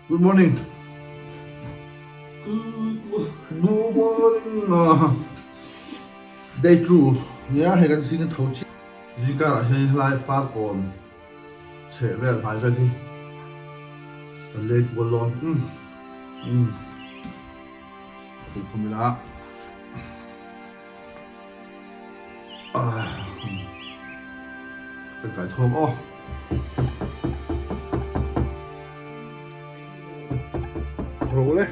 Good morning. Good Good morning. Day 2. Yeah, hay kan sin thau chi. Zika hay lai fa kon. Che vel mai vel hi. Late bolon. Ku kumila. Cái cải thơm ô. Thổi lên.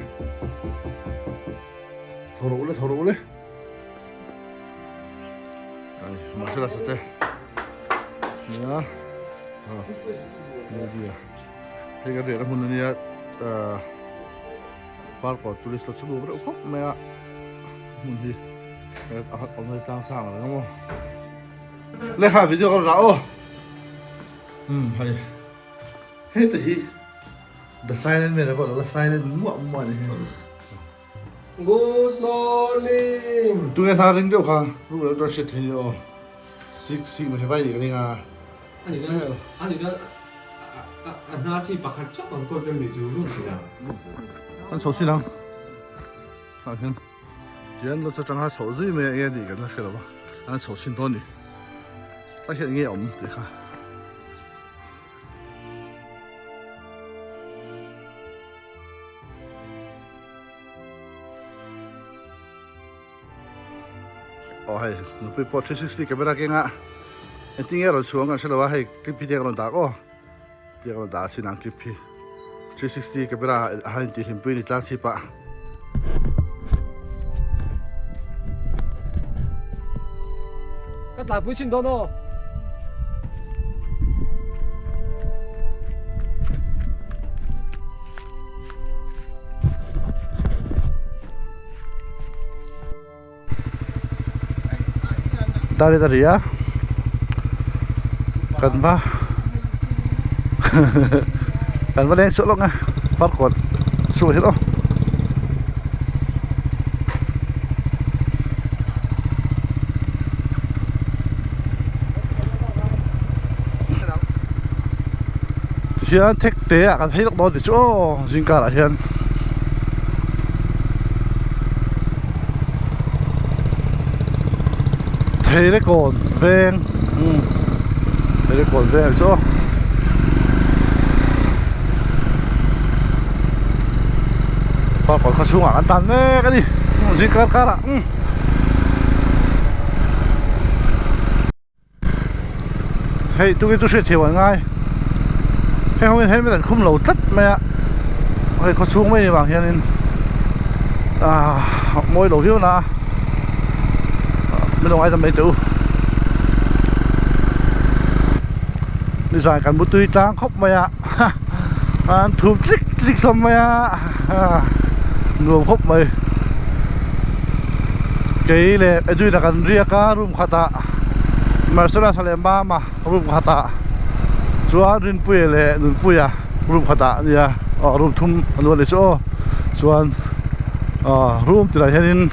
Thổi lên. Đây, masala sate. Ya. Ini dia. Tiga dia pun ni far ko tulis tu sebab berapa mea mungkin orang tang sang lah kamu. Leha video kalau rao. Hai. Hei tu hi. The silent mera ko la silent muak ni. Good morning. Tu yang thang ring dia kah? Lu dah dah set ni oh. Six macam apa ni kan? Anh na chi pakhat chok ang ko dem ni chu lu chi da. Anh sầu xin không? Hả hen. Hiện nó chắc chắn sầu gì mà nghe đi cái nó sẽ là ba. Anh sầu xin thôi đi. Ta hiện nghe ổn thì khá. Hay, nó bị bỏ 360 camera kia ngã. Anh tin nghe rồi xuống anh sẽ là hay clip video còn đá có. Video còn đá xin ăn clip 360 camera hay thì hình pin thì chỉ pa. Cắt lại bụi chín đó nó. Dari ya. Kan ba. Kan ba lên sữa lông à. Phát còn sủi hết không? Hiện thách tế à, kan thấy lúc đó thì chỗ riêng cả là hiện. Thấy đấy còn ven, thấy đấy còn ven chỗ. Và còn xuống à, ăn tàn đấy cái gì, riêng cả là. Hey, tôi cái sẽ thiểu ngay. Hey, không biết là không lẩu tất mẹ. Hey, có xuống mấy bằng hiện nên môi đầu thiếu na. Mình đâu ai làm mấy tụ. Đi dài cả một tùy trang khóc mày ạ. Thùm trích xong mày ạ. Ngường khóc mày. Cái này ở dưới là cần ria cá rùm khata. Marcela Salemba mà rùm khata. Chúa rin bùi lệ nụn bùi à. Rùm khata nè. Rùm thùm luôn để chỗ. Chúa rùm thì là hiện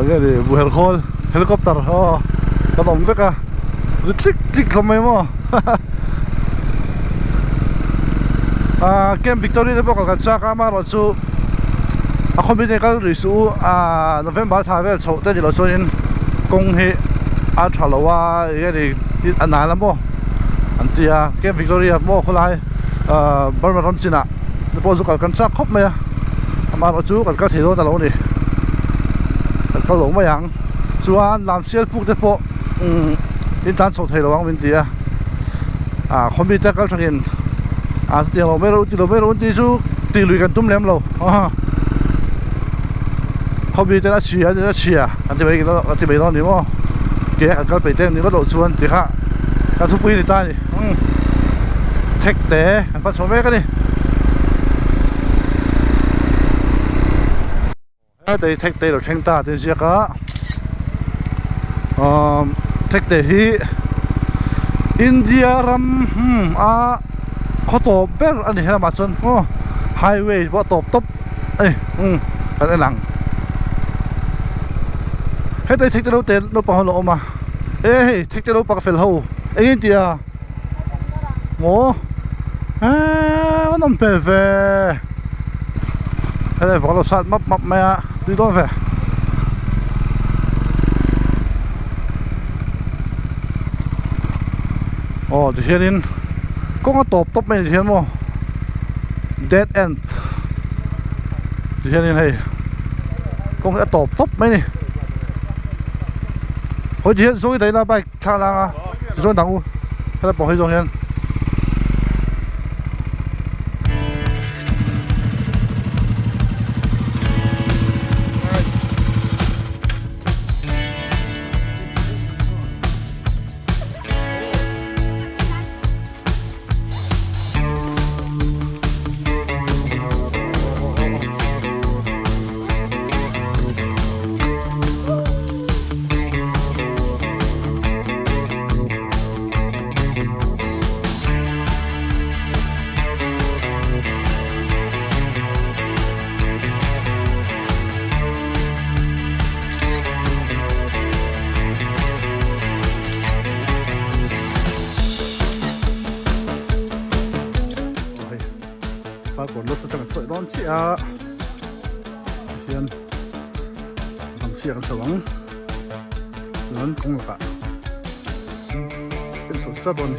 cái gì bu helicopter cái bóng vét à click không mấy mà Camp Victoria đấy bác còn cha mà rồi chú không biết cái lịch sử November tháng về sau tới rồi cho nên công hệ trả lời cái gì anh nói lắm bố anh chị Camp Victoria bố không lại Burma Ram China bố chú còn cha khóc mấy mà rồi chú còn có thể đâu ta lâu điเขาหลงมาอย่างส่วนลำเสียปุ๊กเด็กโปอินทันส่งเทระวังวินเดียคอมพิวเตอร์ก็ช่างเห็นสเตียงเราไม่รู้ที่เราไม่รู้ที่ชูตีลุยกันตุ้มเลี้ยมเราคอมพิวเตอร์น่าเชียอันที่ไปกินแล้วอันที่ไปนอนนี่มั้งแกกันก็ไปเต้นนี่ก็โดดชวนดีค่ะการทุบปีนี่ตายนี่เทคเตะอันปัสสาวะกันนี่แต่เทคเตะเราเช่งตาเดี๋ยวเสียก็เทคเตะที่อินเดียรัมเขาตบเบลอันนี้เรามาจนไฮเวย์ว่าตบอันนี้หลังให้ได้เทคเตะเราเตะเราปะหัวเรามาเทคเตะเราปะกาเฟลหูอินเดียโง่ nó bề về cái này vỏ lò sát mập mập mẹ đi đó về thì hiện in có cái top này thì hiện mo dead end thì hiện in hay có cái top mấy này hồi thì hiện số cái đấy là bài thà là số đẳng u hay là bỏ hơi rồi hiện phát còn lúc sẽ chẳng sợi đón chị à hiện bằng chị ăn sống lớn cũng là cả cái số rất luôn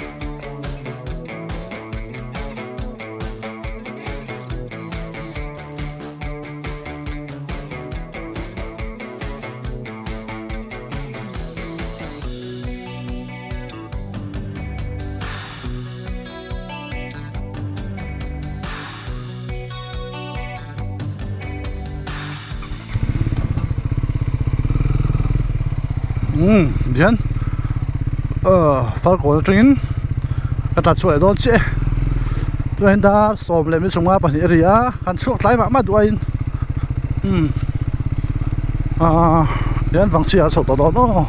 điên phát cổ trứng cái đặt chuỗi đó chứ tôi hiện đã xòm lên với súng á bản địa à hắn chuột lái mà đuôi điên vắng chia sổ đó nó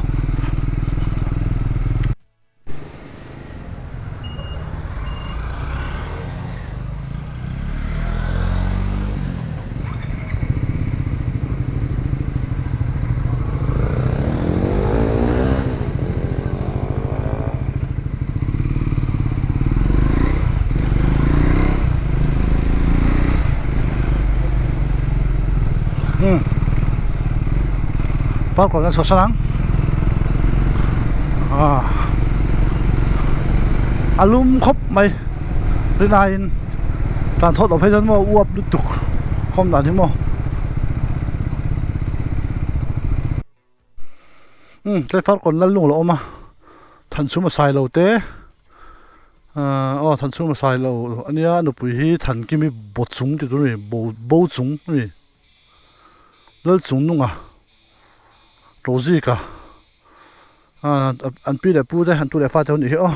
phát còn cái số sáng alum khóc mày đây này tàn thoát ở phía dân mà uập đứt tục không làm thế mà cái phát còn lăn lủng lỗ mà thành số mà xài lầu té thành số mà xài lầu anh ấy nó bùi hi thành cái mi bột súng thì tôi này bầu súng này lỡ súng đúng à đồ gì cả anh biết là bù đây anh tôi lại phát cho anh hiểu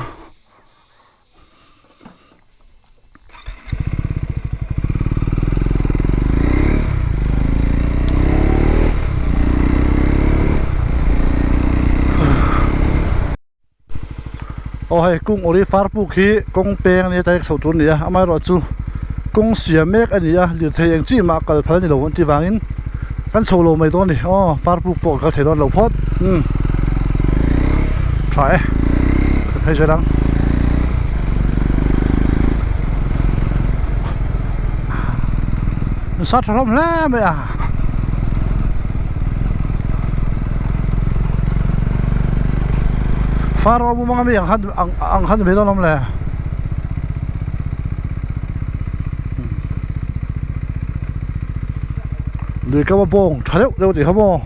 hay cung ori far pu khi cung peng ni tai so tun nia amai ro chu cung siam mek ani a li thei ang chi ma kal phal ni lo an ti wangin kan solo mai don ni far pu po ka thei don lo phot try hay chơi đắng sát không lẽ mày à Faro mo mga mi ang han bedo nom le lười ka bong thalew deu ti hamo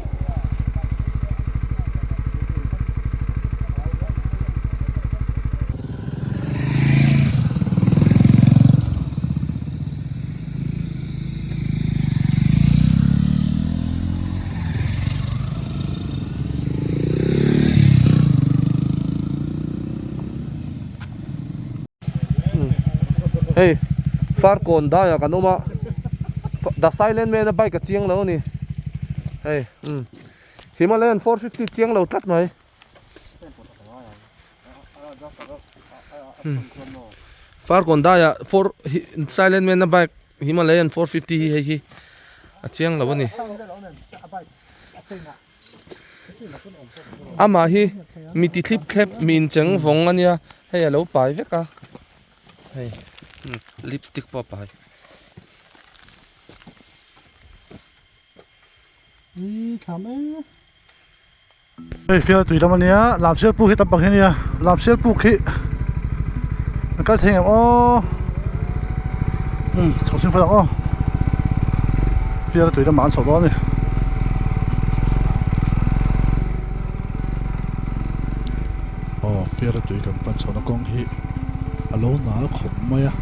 hey far kon da ya kanuma the silent man bike ka chiang lo ni hey Himalayan 450 chiang lo tat mai far kon da ya for silent man bike Himalayan 450 hi a chiang lo ni ama hi mi ti clip min cheng vong ania hey lo pai veka hey ลิปสติกปอไป นี่ทำเฮ้ยเฟียร์ตุยทำมันเนี้ยลามเชือกปูขี้ตำปังแค่เนี้ยลามเชือกปูขี้มันก็เทียมอ๋อ重新回来哦เฟียร์ตุยทำมันสดร้อนเลยอ๋อเฟียร์ตุยกันปันชนกงฮีอโลนาขมไหมอะ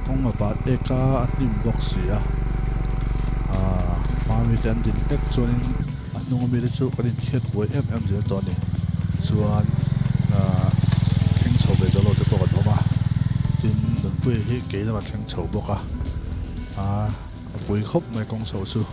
กงมาบาดเอกาอันนิมบ็อกซี่อะมามีแต่ดินเอ็กจวนนุ่งมีแต่จุกันดินเฮ็ดบวยเจอตอนนี้ส่วนแข่งโฉบจะเราจะบอกกันว่าดินหนุนปุ้ยเฮ็ดเก๋จะมาแข่งโฉบบอกปุ้ยครบในกองโฉบสู้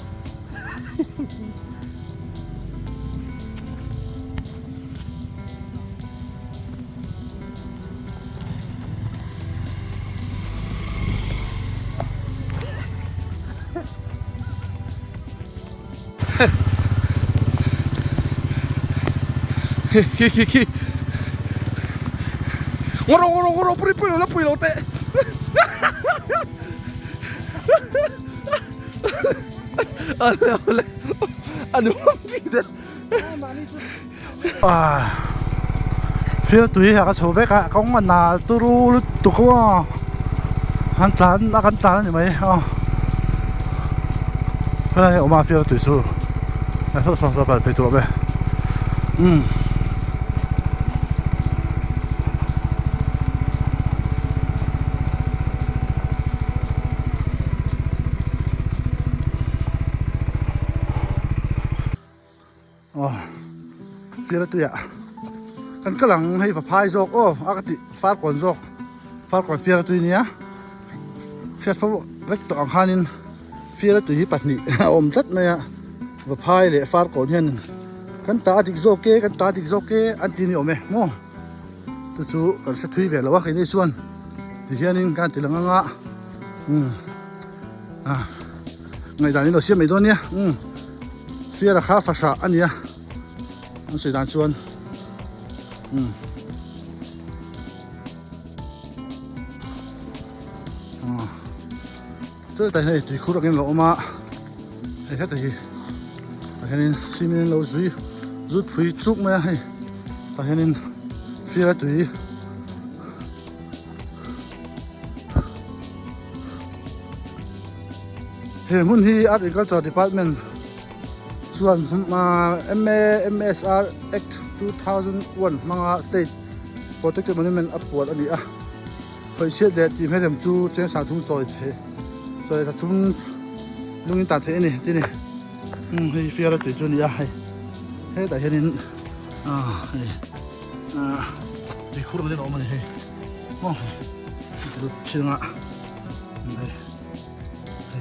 ขี้งอปุ้ยแล้วปุ้ยเราเตะอะไรอันนู้นจริงเด้อเฟียตุยหากโฉบไปกะกองมันนาตุรุตุกว่าหันตานนักหันตานอยู่ไหมเพราะนั้นออกมาเฟียตุยสู้แล้วสองไปไปตัวไปเสียตัวกันก็หลังให้ฝาพายจอกอากาศฟาดก่อนจอกฟาดก่อนเสียตัวนี้เสียฟ้าเล็กตัวอังคารนินเสียตัวนี้ปัดนี่อมจัดเนี่ยฝาพายเลยฟาดก่อนเนี่ยกันตาติกโจเกกันตาติกโจเกอันที่นี่อมไหมโม่จู่ๆกันเสียทุยเวลว่าใครได้ส่วนที่เฮียนี่การติลังงะไงตอนนี้เราเสียไม่โดนเนี่ยเสียราคาฟ้าชาอันนี้มันสุดด้านชวน这但是对口了跟老妈，哎，这对，但是呢，西面老水，热配粥嘛嘿，但是呢，飞了对，嘿，mun hi agriculture department ส่วนMSR Act 2001 mga state protected monument อัปวดอันนี้เคยเชื่อเด็ดที่ให้ทำจูเจ้าสาวทุ่งจอยเทจอยทุ่งลุงอินตัดเทนี่ที่นี่ให้เฟียร์ติดจุนี่ให้แต่เห็นนี่ดีคู่มันได้หรอมันให้มองดูเชื่อง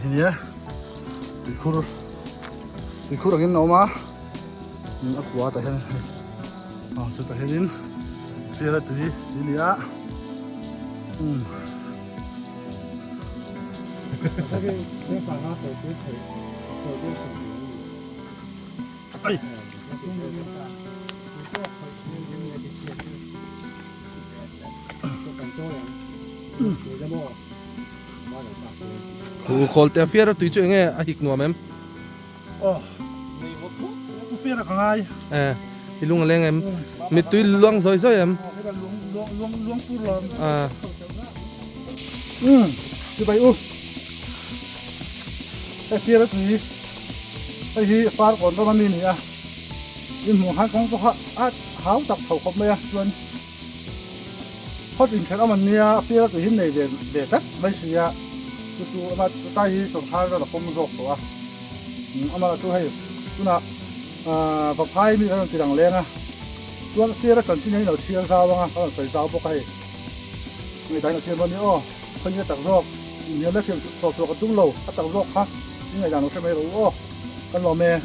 เห็นเนี่ยดีคู่ดีคู่กินออกมาอักวาแต่เห็นสุดแต่เห็นเฟียร์ติดนี่คอลเตเฟียร์ตุยช่วยไงหิกหนัวมั้ยเฟียร์กันไงที่ลุงอะไรไงมีตุยล้วงซอยๆมั้ยล้วงปูร้อนจะไปไอ้เฟียร์ตุยไอ้ที่ฟาดก่อนประมาณนี้นี่ยินหัวหันของพวกหาวตักเขาครบไหมส่วนพอถึงแค่เอามันเนี่ยเฟียร์ตุยหินในเด็ดไม่เสียจู่ๆมาใต้สงครามเราผมรู้ตัวเอามาช่วยให้คุณน่ะปะพายมีอะไรต่างๆเลยนะส่วนเสียร์กันที่นี่เราเชียร์ซาวะเขาใส่ซาวพวกใครไม่ได้เราเชียร์วันนี้คนจะตักรอกเนี่ยแล้วเสียงต่อกับตุ้งโลตักรอกฮะนี่ไงอย่างเราใช่ไหมรู้กันรอเมย์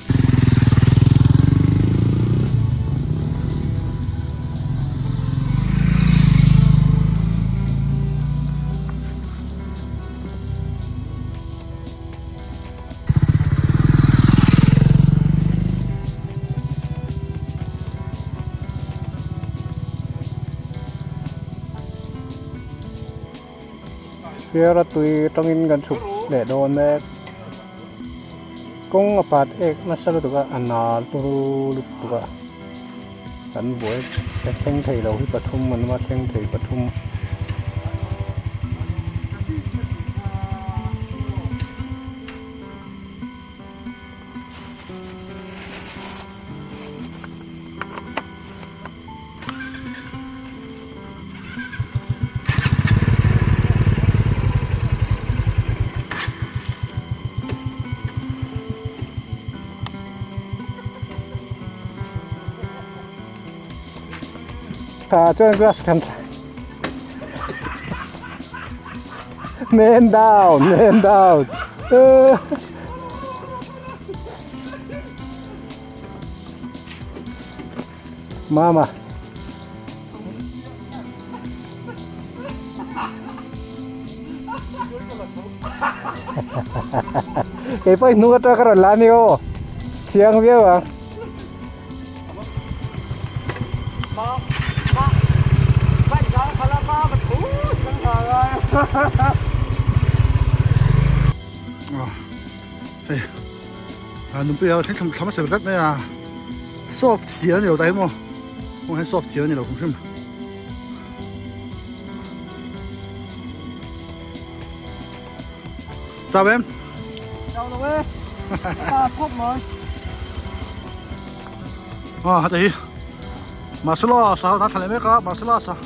Phía tui trong in gần chụp để đồn đấy công apart ek na salo tu ka anal tu lu tu ka kan boy ka theng thei lo hi pathum man ma theng thei pathum join grass kan man down mama cái phải nuốt ra cái lá này ô chiang biết không Hey, nung bây giờ thấy thầm sẽ rất này soft thiệt nhiều đấy mà, không hay soft thiệt nhiều cũng không. Chào em. chào đồng ơi phúc rồi đây, mà số lo sao ta thành mấy cái mà số lo sao,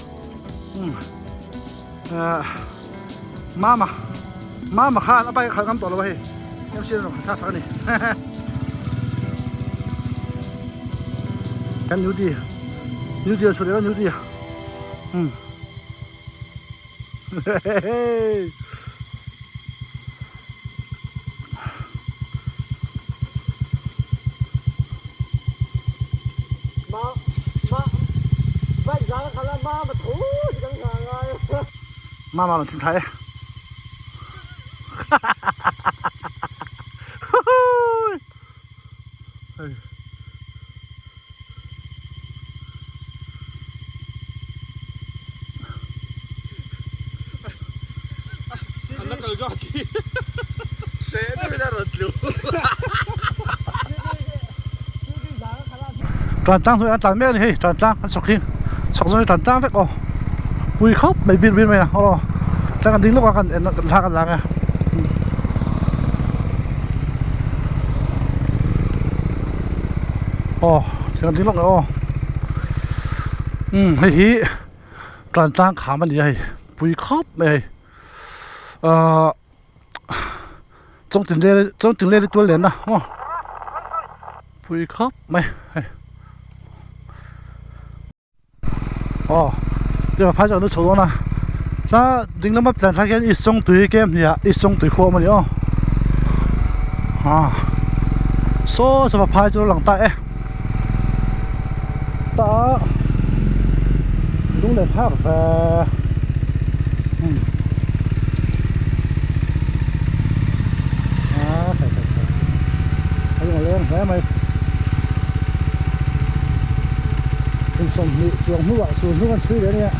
mama khá nó bay khá cắm tổ là vậy, em xin rồi khá sao này, cái new đi số đấy là new đi, mama là thiên thái. Tròn trăng thôi ăn tròn mẹ này, tròn trăng ăn sọc rồi tròn trăng phết cổ, bùi khóc mày biên mày à, trăng ăn đinh lúc ăn thang ăn làng à, trăng ăn đinh lúc này hi, tròn trăng khám ăn gì hay, bùi khóc mày, trong tiền lệ tôi lên à, bùi khóc mày. bây giờ phải cho nó sầu nó ta đừng lắm mà thay cái ít trong túi kem thì ít trong túi khô mà đi số sẽ phải cho nó lằng tay ta đúng là sao phải phải lên phải mày sông nước trường nước ạ xuống nước ăn suy đấy nè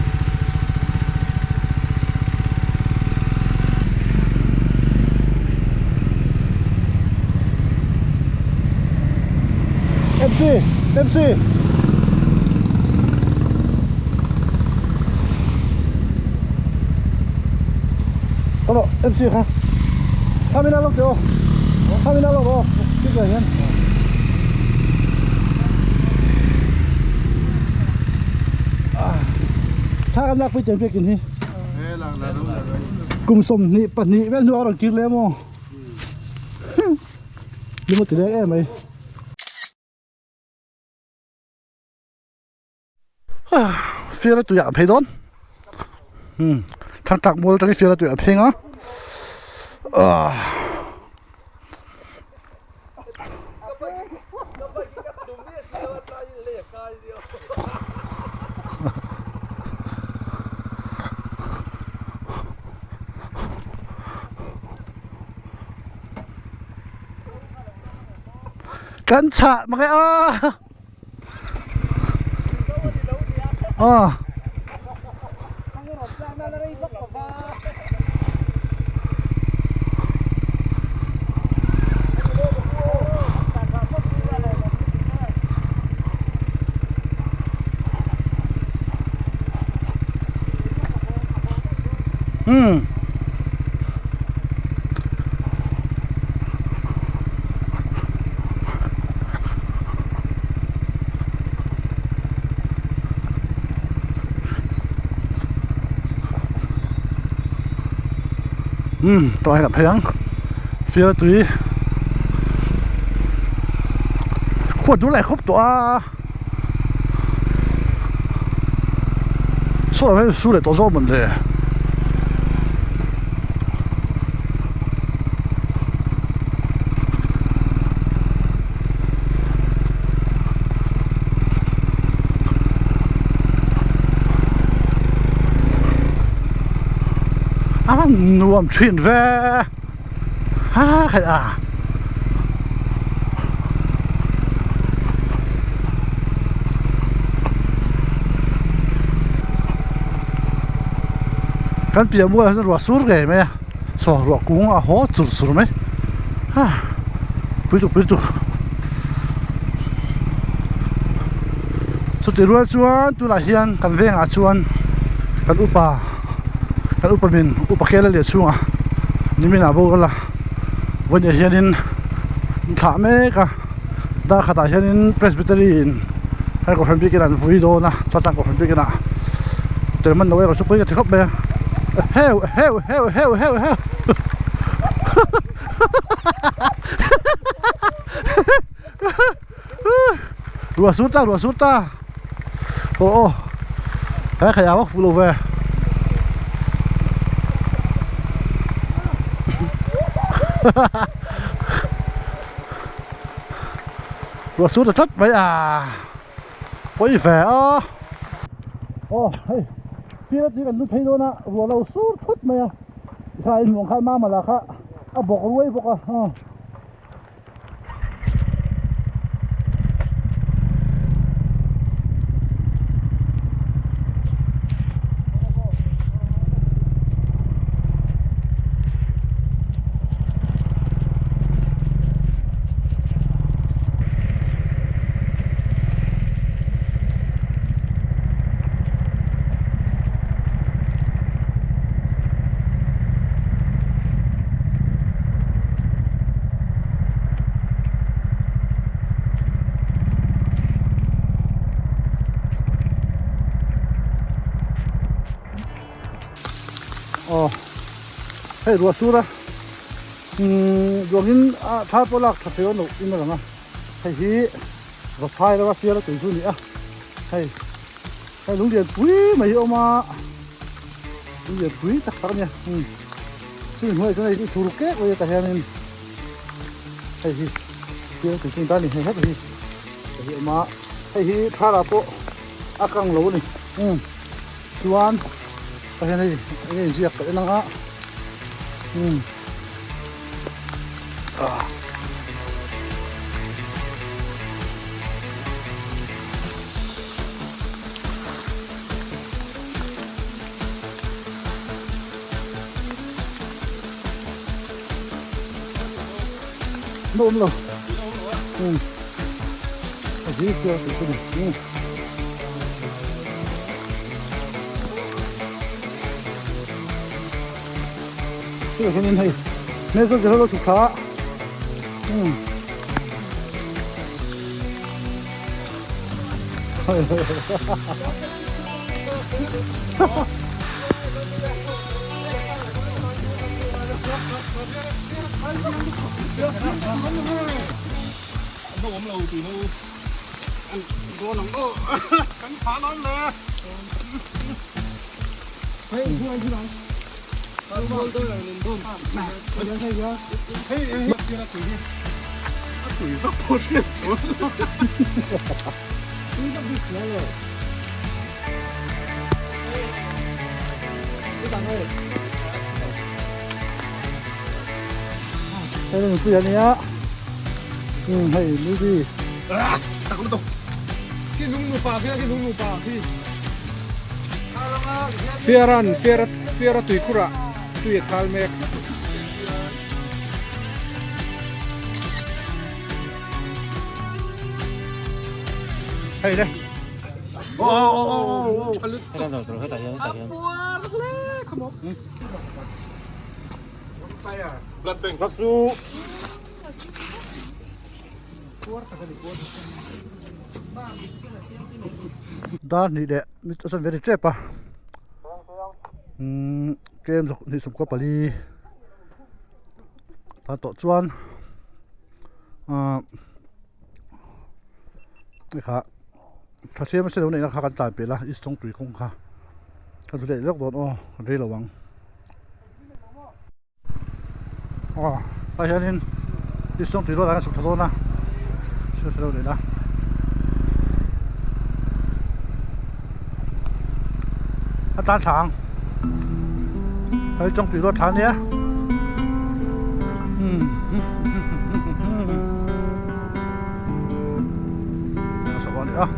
MC con độ MC hả? Tham gia lúc chưa? Tham gia lúc không? Cái gì nhá?ถ้ากันรักไปเจอเพื่อนกินที่กลุ่มสมนี่ปัดนี่แม่นัวเรากินแล้วมั้งนี่มันติดได้ไหมเฟียร์ตัวอย่างเพลย์ทางตักมูลตอนนี้เฟียร์ตัวอย่างเพลงอ่ะกันฉะมาไง ตัวให้กับเพียงเสียตุ้ยขวดดูแลครบตัว说了没输了多少门的มันรวมชินแวใครกันเปียมัวรัวสูร์ไงไหมสอรัวกุ้งหอจุดสูร์ไหมไปดูสุดที่รัวชวนตุลาเฮียนกันเวงชวนกันอุปมินอุปเกลเลียช่วงนี่มีนาบูกันละวันนี้เฮียนินถามเมกะได้ขดาเฮียนินเพรสบิเตอรีนให้กับคนพิการฟุยโดนะจัดตั้งกับคนพิการแต่มันเอาไว้เราชุบไปกันที่เขาไปเฮ้รัวสุดตาโอ้แพ้ขยะว่าฟูโลเวรัวสุดทัดไปไปแฝงโอ้เฮ้ยพี่เราจีกันดูเพลงนะรัวเราสุดทัดไหมใช่หลวงข้ามาแล้วค่ะบอกรวยบอกเฮ้ยรัวสุดดวงหินท้าปลักทับเทียนหนุอินมาแล้วนะเฮ้ยรถไฟแล้วว่าเสียแล้วตื่นสู้นี่เฮ้ยลุงเดียนปุ้ยไม่ออกมาลุงเดียนปุ้ยตักเนี่ยซึ่งหัวจะได้ถูกแก้ไว้แต่เฮียนี่เฮ้ยเสียตื่นสู้ตานี่เฮ้ยมาเฮ้ยท้าละปุ๊อากังโลนี่ชวนแต่เฮียนี่เสียกันนั่งนุ่มเลยอันนี้เกี่ยวกับนี่这个声音嘿，没说之后都出卡，我们老弟们，我能够跟爬栏了。嘿，突然去哪？都有人动，我先开车。嘿，接他腿去，他腿都跑出来走了。真的不行了。你打开。这是不要你啊。嘿，你的。打不动。去龙路坝，去龙路坝去。Fiera tui kura tui thalmek hey đây โอ้โอ้โอ้โอ้ ชันลึก ให้ได้ตัวให้ได้ยังได้ยัง ปวดเลยขมบไปอ่ะรัดเป็นรัดสู้ปวดกันดิปวด ด้านนี้แหละมิตรสันเวริเจ็บปะเกมนี่สมควรปรีตาโตจวนนี่ค่ะถ้าเชื่อไม่ใช่เรื่องนี้นะคะกันตายไปละอีสตรงตุยคงค่ะกันสุดเด็ดเลือกโดนอ๋อเรียระวังอ๋อไปเห็นเห็นอีสตรงตุยรถอะไรสุดท้ายนะเชื่อเรื่องนี้นะอาจารย์ฉางไปจงตุยรถฐานเนี้ยสวัสดีอ่ะ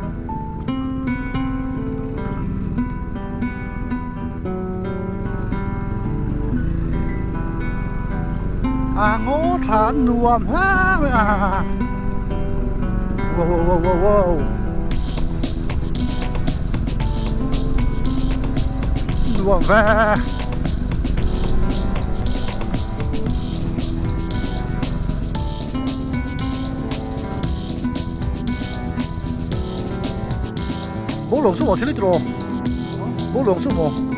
งูฐานรวมฮ่าว้าวว้าวว้าวว้าวรวมแฟ不冷是我听得着，不冷是我。